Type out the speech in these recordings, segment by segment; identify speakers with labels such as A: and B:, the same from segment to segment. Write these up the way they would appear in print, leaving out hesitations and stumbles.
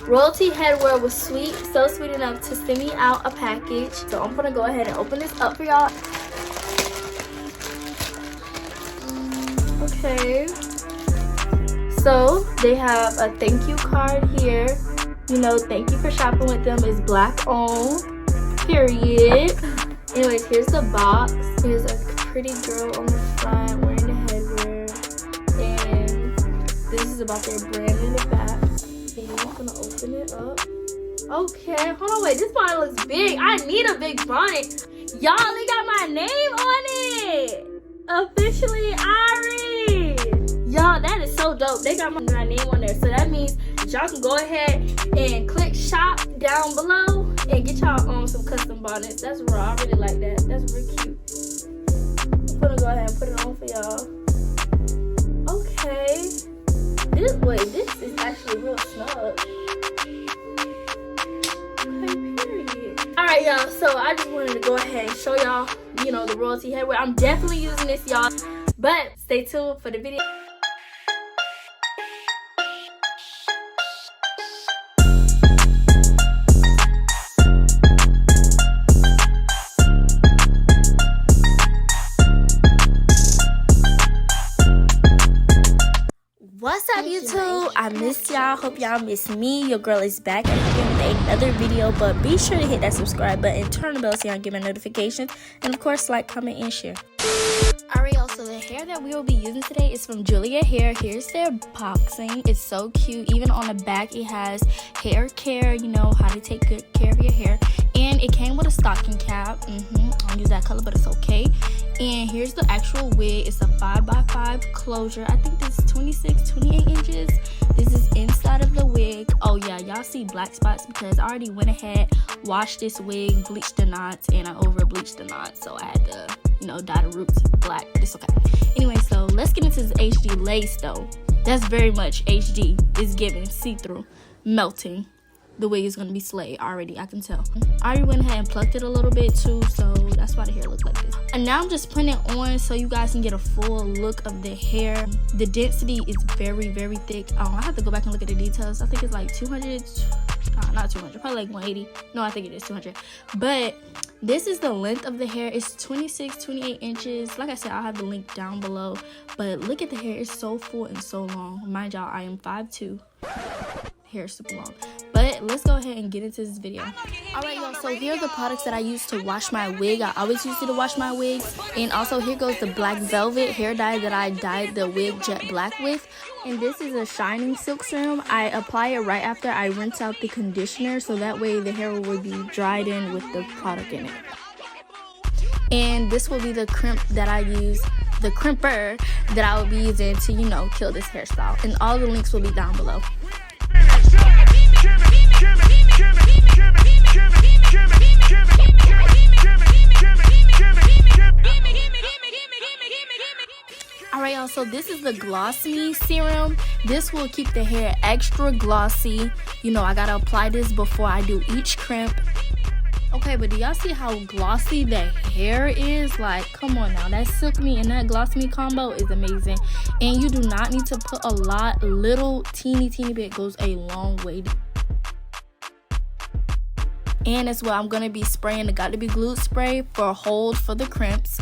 A: Royalty Headwear was sweet, so sweet enough to send me out a package. So I'm gonna go ahead and open this up for y'all. Okay. So they have a thank you card here. You know, thank you for shopping with them. It's black owned. Period. Anyways, here's the box. Here's a pretty girl on the front wearing the headwear. And this is about their brand in the back. And I'm gonna open it up. Okay, hold on, wait. This bonnet looks big. I need a big bonnet. Y'all, they got my name on it. Officially Ari. Y'all, that is so dope. They got my name on there. So that means y'all can go ahead and click shop down below and get y'all some custom bonnets. That's raw. I really like that. That's really cute. I'm gonna go ahead and put it on for y'all. Okay. This is actually real snug. Okay, period. Alright, y'all. So I just wanted to go ahead and show y'all, you know, the Royalty Headwear. I'm definitely using this, y'all. But stay tuned for the video. What's up, YouTube? I miss y'all. Hope y'all miss me. Your girl is back again with another video, but be sure to hit that subscribe button, turn the bell so y'all get my notifications, and of course like, comment, and share. Alright, y'all, so the hair that we will be using today is from Julia Hair. Here's their boxing. It's so cute. Even on the back it has hair care, you know how to take good care of your hair. And it came with a stocking cap. I don't use that color, but it's okay. And here's the actual wig. It's a 5x5 closure. I think this is 28 inches. This is inside of the wig. Oh yeah, y'all see black spots because I already went ahead, washed this wig, bleached the knots, and I over bleached the knots, so I had to, you know, dye the roots black, but it's okay. Anyway, so let's get into this HD lace though. That's very much HD. It's giving see-through, melting. The wig is gonna be slayed already, I can tell. I already went ahead and plucked it a little bit too, so that's why the hair looks like this. And now I'm just putting it on so you guys can get a full look of the hair. The density is very, very thick. I have to go back and look at the details. I think it's like 200, not 200, probably like 180. No, I think it is 200. But this is the length of the hair. It's 28 inches. Like I said, I'll have the link down below. But look at the hair. It's so full and so long. Mind y'all, I am 5'2". Hair is super long. But let's go ahead and get into this video. Alright, y'all, so here are the products that I use to wash my wig. I always use it to wash my wigs. And also here goes the black velvet hair dye that I dyed the wig jet black with. And this is a shining silk serum. I apply it right after I rinse out the conditioner, so that way the hair will be dried in with the product in it. And this will be the crimp that I use, the crimper that I will be using to, you know, kill this hairstyle. And all the links will be down below. Alright, y'all, so this is the Glossy serum. This will keep the hair extra glossy. You know, I gotta apply this before I do each crimp. Okay, but do y'all see how glossy the hair is? Like, come on now, that Silk Me and that Glossy Me combo is amazing. And you do not need to put a lot. Little teeny bit goes a long way. And as well, I'm gonna be spraying the Got To Be Glued spray for a hold for the crimps.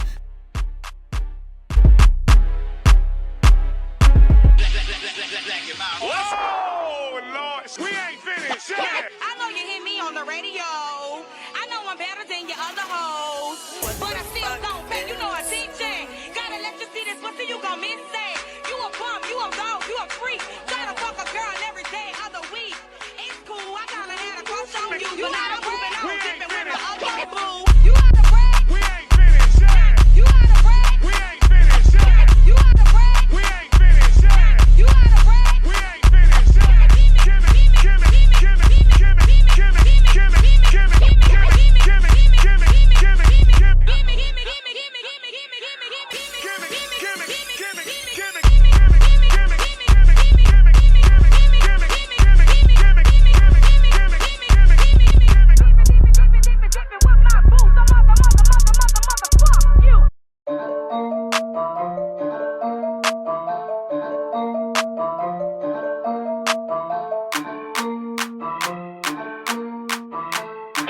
B: Oh Lord, we ain't finished yet.
C: I know you hear me on the radio. I know I'm better than your other hoes, but I still don't pay. You know a DJ. Gotta let you see this pussy, you gon' miss it. You a bum, you a dog, you a freak. Try to fuck a girl every day of the week. It's cool, I kinda had a crush on you. You not a moving on, dipping with the other boo. You out of break?
B: We ain't finished yet.
C: You out of break?
B: We ain't finished yet.
C: You out of break?
B: We ain't finished yet.
C: You out of break?
B: We ain't finished yet. Give me, give me, give me, give me, give me, give me, give me, give me, give me, give me, give me, give me.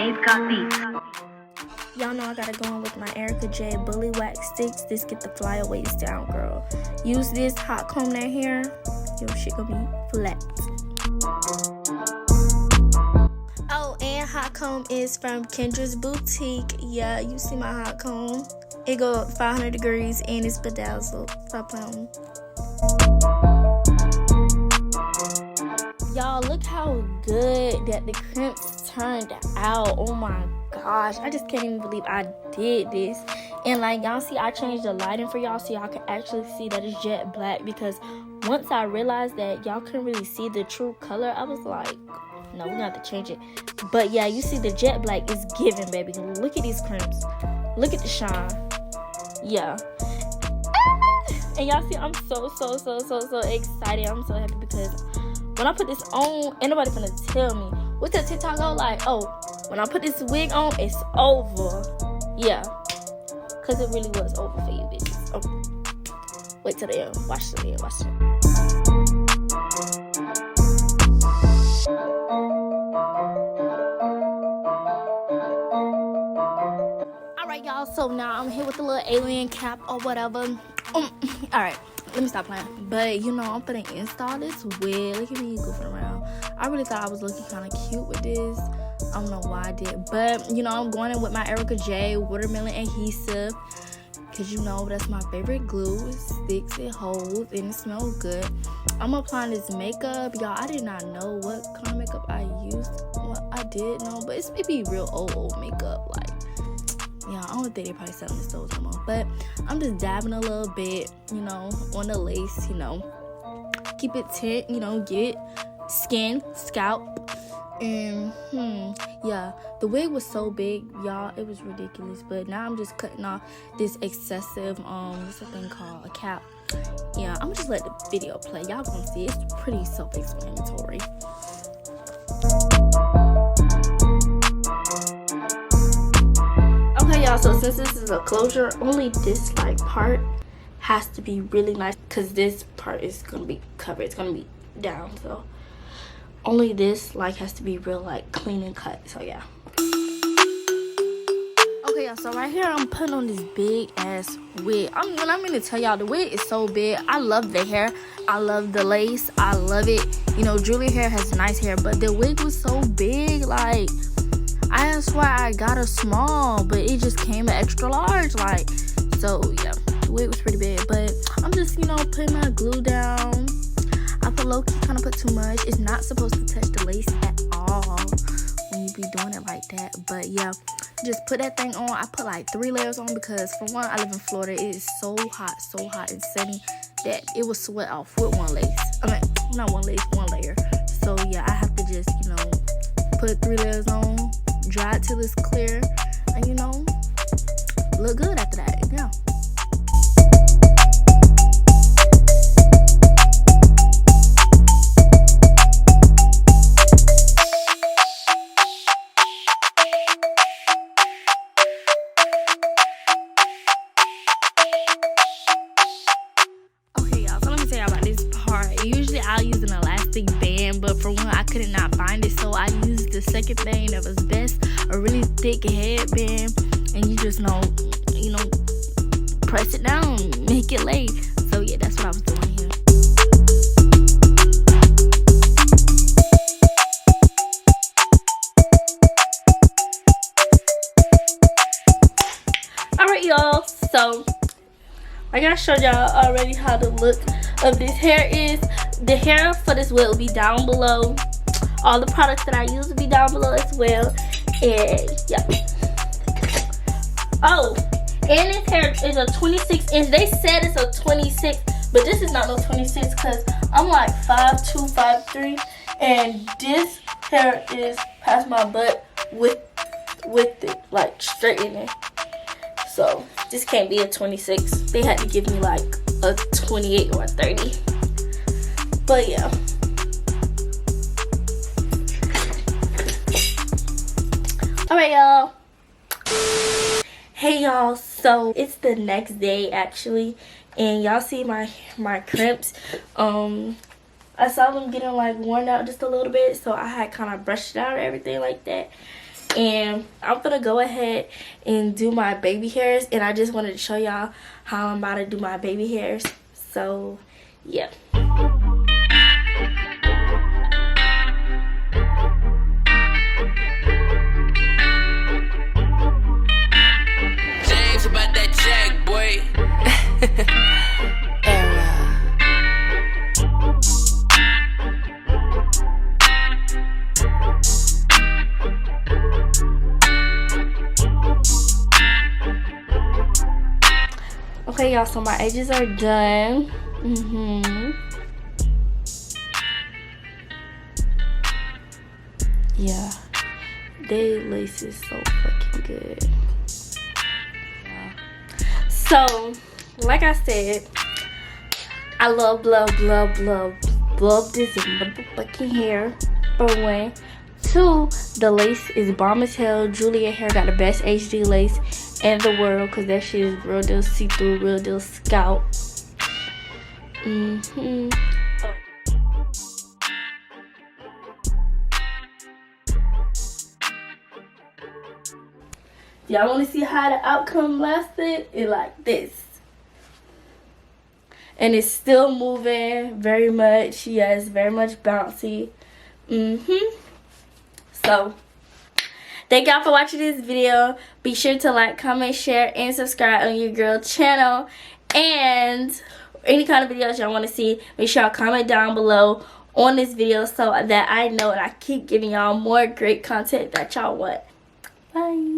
D: J's got beats.
A: Y'all know I gotta go in with my Erica J Bully Wax Sticks. This get the flyaways down, girl. Use this, hot comb that hair. Your shit gonna be flat. Oh, and hot comb is from Kendra's Boutique. Yeah, you see my hot comb. It go 500 degrees and it's bedazzled. Stop playing. Y'all, look how good that the crimps turned out. Oh my gosh, I just can't even believe I did this. And like y'all see, I changed the lighting for y'all so y'all can actually see that it's jet black, because once I realized that y'all couldn't really see the true color, I was like, no, we're gonna have to change it. But yeah, you see the jet black is giving, baby. Look at these crimps, look at the shine. Yeah. And y'all see, I'm so excited. I'm so happy because when I put this on, ain't nobody finna tell me. What's that TikTok go like? Oh, when I put this wig on, it's over. Yeah, cause it really was over for you bitches. Oh, wait till the end. Watch the end. Watch the end. All right, y'all. So now I'm here with the little alien cap or whatever. All right. Let me stop playing. But you know, I'm gonna install this wig. Look at me goofing around. I really thought I was looking kind of cute with this. I don't know why I did, but you know, I'm going in with my Erica J watermelon adhesive, because you know that's my favorite glue. It sticks, it holds, and it smells good. I'm applying this makeup, y'all. I did not know what kind of makeup I used. Well, I did know, but it's maybe real old makeup. Like, yeah, I don't think they probably selling the stores no more. But I'm just dabbing a little bit, you know, on the lace, you know. Keep it tint, you know, get skin, scalp. And, yeah, the wig was so big, y'all, it was ridiculous. But now I'm just cutting off this excessive, what's the thing called? A cap. Yeah, I'm gonna just let the video play. Y'all gonna see, it's pretty self-explanatory. Okay, y'all, so since this is a closure, only this like part has to be really nice, because this part is gonna be covered, it's gonna be down, so only this like has to be real like clean and cut. So yeah. Okay, y'all, so right here I'm putting on this big ass wig. I'm gonna tell y'all, the wig is so big. I love the hair, I love the lace, I love it. You know, Julie hair has nice hair, but the wig was so big. Like, I swear I got a small, but it just came an extra large. Like, so yeah, the wig was pretty big. But I'm just, you know, putting my glue down. I put low-key, kind of put too much. It's not supposed to touch the lace at all when you be doing it like that. But yeah, just put that thing on. I put like 3 layers on because, for one, I live in Florida. It is so hot and sunny that it will sweat off with one lace. I mean, not one lace, one layer. So yeah, I have to just, you know, put 3 layers on, dry it till it's clear, and you know, look good after that. Yeah. Usually I'll use an elastic band, but for one, I could not find it, so I used the second thing that was best, a really thick headband, and you just know, you know, press it down, make it lay. So yeah, that's what I was doing here. Alright, y'all, so I gotta show y'all already how the look of this hair is. The hair for this wig will be down below. All the products that I use will be down below as well. And yeah. Oh, and this hair is a 26 inch. They said it's a 26, but this is not no 26 because I'm like 5'2", 5'3", and this hair is past my butt with it, like straight in it. So this can't be a 26. They had to give me like a 28 or a 30. But yeah. Alright, y'all. Hey y'all, so it's the next day actually, and y'all see my crimps. I saw them getting like worn out just a little bit, so I had kind of brushed it out and everything like that. and I'm gonna go ahead and do my baby hairs, and I just wanted to show y'all how I'm about to do my baby hairs. So yeah.
D: James about that jack, boy. Era.
A: Okay, y'all, so my edges are done. Yeah, they lace is so fucking good. So, like I said, I love this motherfucking hair. For one. Two, the lace is bomb as hell. Julia Hair got the best HD lace in the world, because that shit is real deal see-through, real deal scalp. Y'all want to see how the outcome lasted? It like this. And it's still moving very much. Yes, very much bouncy. So, thank y'all for watching this video. Be sure to like, comment, share, and subscribe on your girl channel. And any kind of videos y'all want to see, make sure y'all comment down below on this video so that I know and I keep giving y'all more great content that y'all want. Bye.